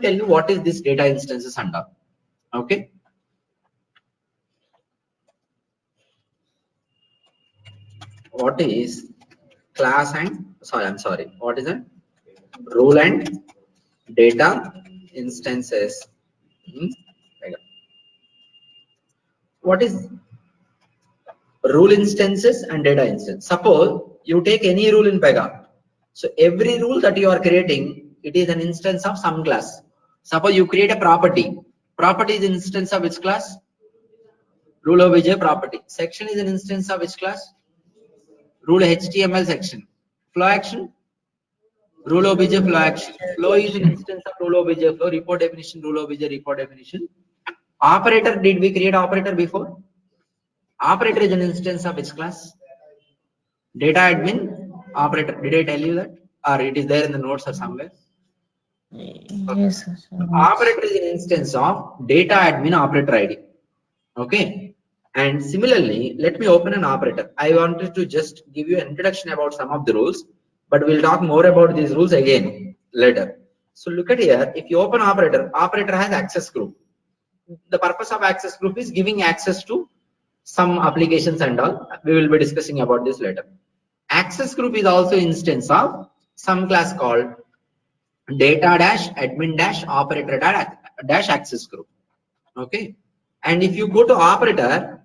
tell you what is this data instances under. Okay. What is class and what is it? Rule and data instances. What is rule instances and data instance? Suppose you take any rule in Pega. So every rule that you are creating, it is an instance of some class. Suppose you create a property. Property is an instance of which class? Rule obj property. Section is an instance of which class? Rule HTML section. Flow action? Rule obj flow action. Flow is an instance of rule obj flow. Report definition, rule obj report definition. Operator, did we create operator before? Operator is an instance of which class? Data admin operator. Did I tell you that? Or it is there in the notes or somewhere? Yes, sir. Operator is an instance of data admin operator ID. Okay. And similarly, let me open an operator. I wanted to just give you an introduction about some of the rules, but we'll talk more about these rules again later. So look at here. If you open operator, operator has access group. The purpose of access group is giving access to some applications and all. We will be discussing about this later. Access group is also instance of some class called data dash admin dash operator dash access group. Okay. And if you go to operator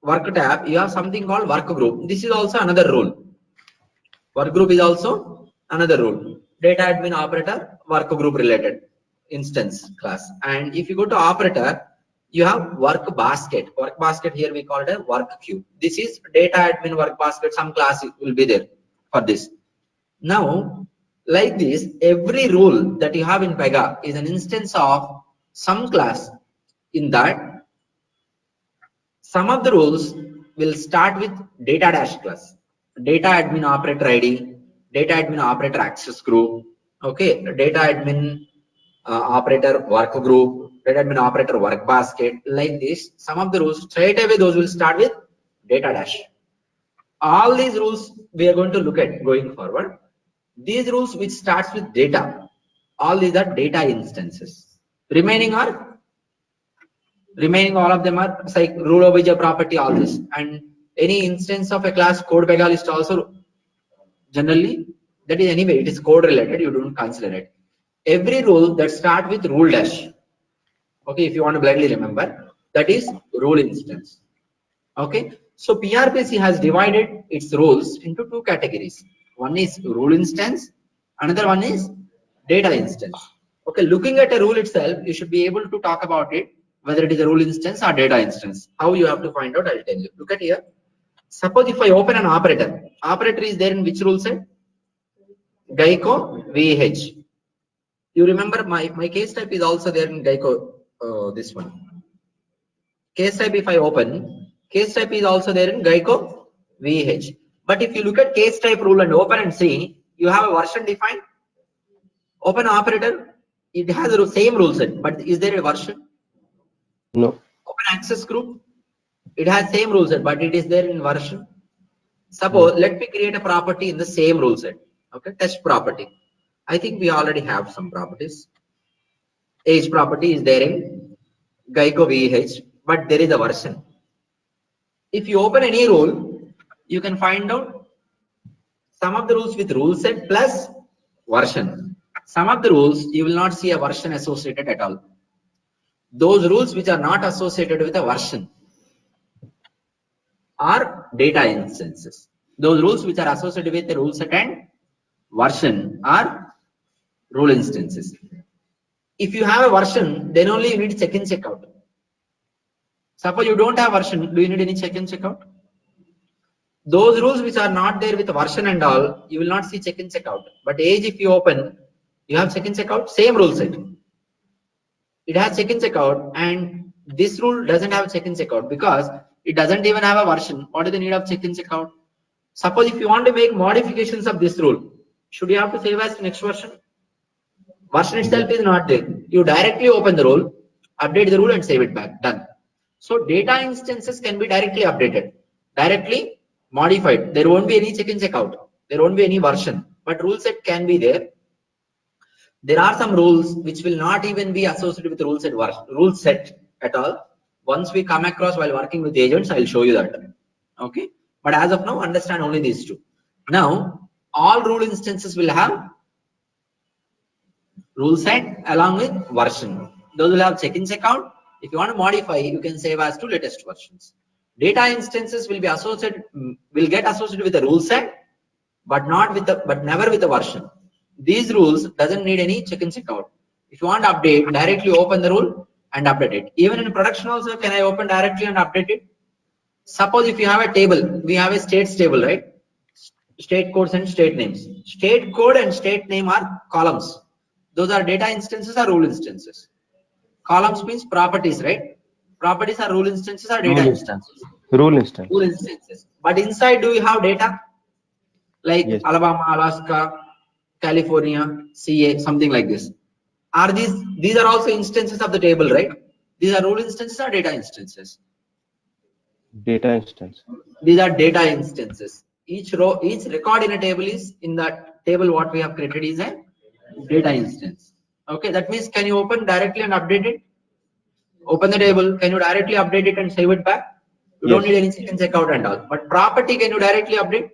work tab, you have something called work group. This is also another rule. Work group is also another rule. Data admin operator work group related instance class. And if you go to operator, you have work basket. Work basket here we call it a work queue. This is data admin work basket. Some class will be there for this. Now, like this, every rule that you have in Pega is an instance of some class. In that, some of the rules will start with data dash class, data admin operator ID, data admin operator access group, okay, data admin operator work group, data admin operator work basket. Like this, some of the rules straight away those will start with data dash. All these rules we are going to look at going forward. These rules which starts with data, all these are data instances. Remaining all of them are like rule obj property, all this, and any instance of a class code Pega list also generally that is anyway it is code related, you don't consider it. Every rule that start with rule dash, okay, if you want to blindly remember, that is rule instance. Okay, so PRPC has divided its rules into two categories. One is rule instance, another one is data instance. Okay, looking at a rule itself, you should be able to talk about it, whether it is a rule instance or data instance. How you have to find out, I'll tell you. Look at here. Suppose if I open an operator, operator is there in which rule set? Geico VH. You remember my case type is also there in Geico, this one. Case type if I open, case type is also there in Geico VH. But if you look at case type rule and open and see, you have a version defined. Open operator, it has the same rule set, but is there a version? No. Open access group, it has same rule set, but it is there in version. Suppose let me create a property in the same rule set. Okay, test property. I think we already have some properties. Age property is there in Geico VH, but there is a version. If you open any rule, you can find out some of the rules with rule set plus version. Some of the rules you will not see a version associated at all. Those rules which are not associated with a version are data instances. Those rules which are associated with the rule set and version are rule instances. If you have a version, then only you need check in check out. Suppose you don't have version, do you need any check in check out? Those rules which are not there with version and all, you will not see check in check out. But age, if you open, you have check in check out, same rule set. It has check in check out, and this rule doesn't have check in check out because it doesn't even have a version. What is the need of check in check out? Suppose if you want to make modifications of this rule, should you have to save as next version? Version itself is not there. You directly open the rule, update the rule and save it back. Done. So data instances can be directly updated, directly modified. There won't be any check in check out. There won't be any version, but rule set can be there. There are some rules which will not even be associated with rule set at all. Once we come across while working with agents, I'll show you that. Okay, but as of now, understand only these two. Now, all rule instances will have rule set along with version. Those will have check-in, check-out. If you want to modify, you can save as to latest versions. Data instances will be associated, will get associated with the rule set, but never with the version. These rules doesn't need any check-in, check-out. If you want to update, directly open the rule and update it. Even in production also, can I open directly and update it? Suppose if you have a table, we have a states table, right? State codes and state names. State code and state name are columns. Those are data instances or rule instances. Columns means properties, right? Properties are rule instances or data instances. Rule instance. Rule instances. But inside, do we have data? Like Yes. Alabama, Alaska, California, CA, something like this. Are these are also instances of the table, right? These are rule instances or data instances? Data instance. These are data instances. Each row, each record in a table is in that table what we have created is a data instance. Okay, that means can you open directly and update it? Open the table, can you directly update it and save it back? You don't Yes. need any check and check out and all. But property, can you directly update?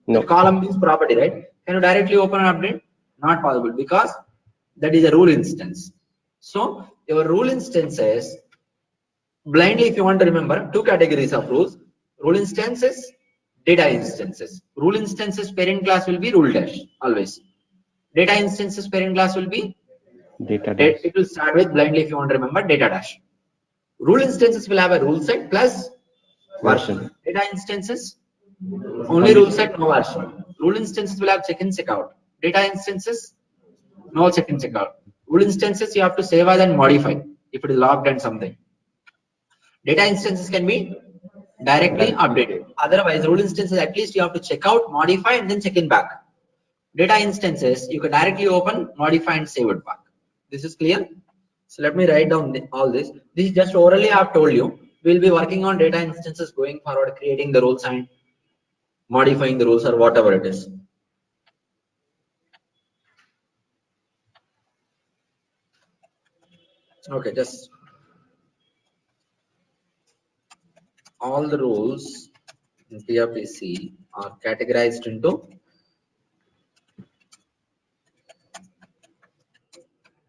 No. The column means property, right? Can you directly open and update? Not possible because that is a rule instance. So your rule instances, blindly if you want to remember, two categories of rules. Rule instances, data instances. Rule instances parent class will be rule dash always. Data instances parent class will be, Data dash. it will start with blindly if you want to remember data dash. Rule instances will have a rule set plus version. Data instances only rule set, no version. Rule instances will have check in, check out. Data instances, no check in, check out. Rule instances you have to save as and modify if it is logged and something. Data instances can be directly updated. Otherwise, rule instances at least you have to check out, modify, and then check in back. Data instances you can directly open, modify, and save it back. This is clear. So let me write down all this. This is just orally I have told you. We'll be working on data instances going forward, creating the rules and modifying the rules or whatever it is. Okay, just all the rules in PRPC are categorized into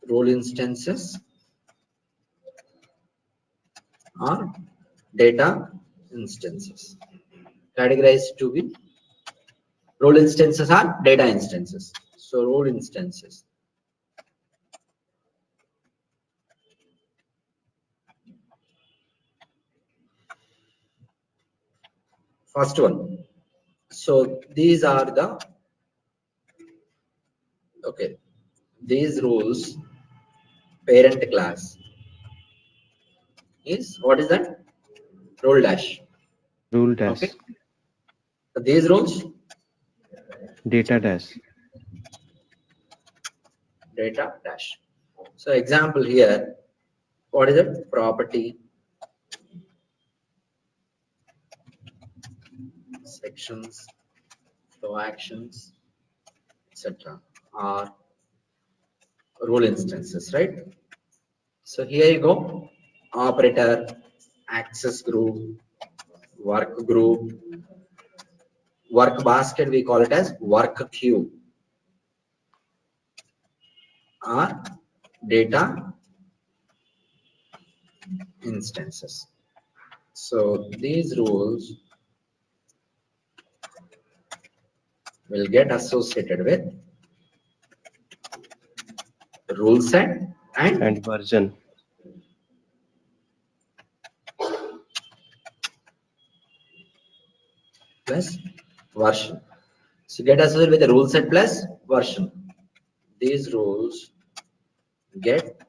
rule instances or data instances. Categorized to be rule instances are data instances. So rule instances. First one. So these are the, okay, these rules parent class is, what is that? Rule dash. Rule dash. Okay. So these rules, Data dash. data dash. So example here, what is it? Property, sections, flow actions, etc. are rule instances, right? So here you go, operator, access group, work group, work basket, we call it as work queue, are data instances. So these rules will get associated with rule set and version. plus version. So get associated with the rule set plus version. These rules get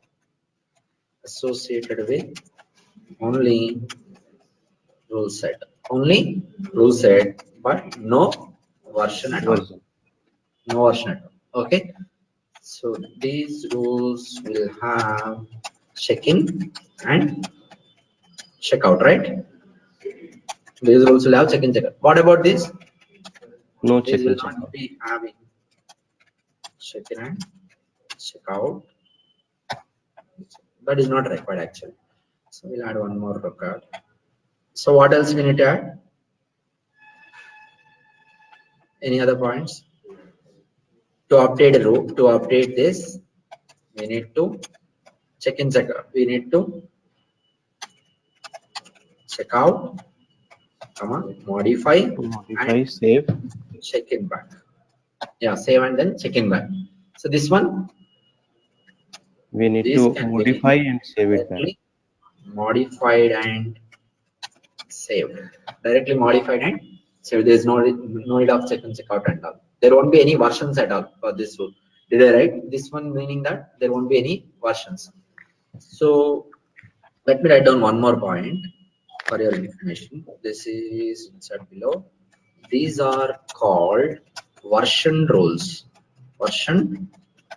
associated with only rule set. Only rule set, but no version at all. Version. No version at all. Okay. So these rules will have check-in and check-out, right? These rules will have check-in, check-out. What about this? No These check will in, check not out. be having check-in and check out. That is not required actually. So we'll add one more record. So what else we need to add? Any other points? To update a row, to update this, we need to check in check out. We need to check out, modify, Modify, save. check in back. Yeah, save and then check in back. So this one, We need this to can modify be and save it back. directly modified and saved. Directly modified and saved. There is no need of check and check out and all. There won't be any versions at all for this rule. Did I write this one, meaning that there won't be any versions? So let me write down one more point for your information. This is inside below. These are called version roles. Version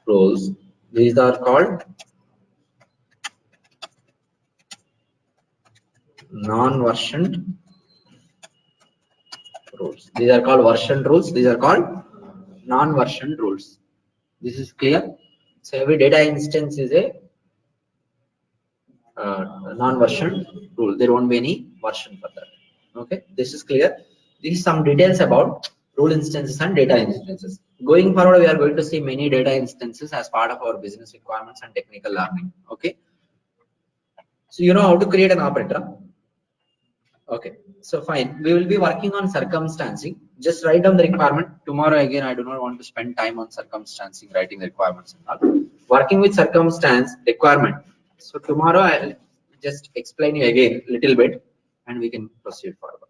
roles. These are called non-versioned rules. These are called version rules. These are called non-version rules. This is clear. So every data instance is a non-version rule. There won't be any version for that. Okay, this is clear. This is some details about rule instances and data instances. Going forward, we are going to see many data instances as part of our business requirements and technical learning. Okay. So you know how to create an operator. Okay, so fine. We will be working on circumstancing. Just write down the requirement. Tomorrow again, I do not want to spend time on circumstancing, writing the requirements and all. Working with circumstance requirement. So tomorrow I'll just explain you again a little bit and we can proceed further.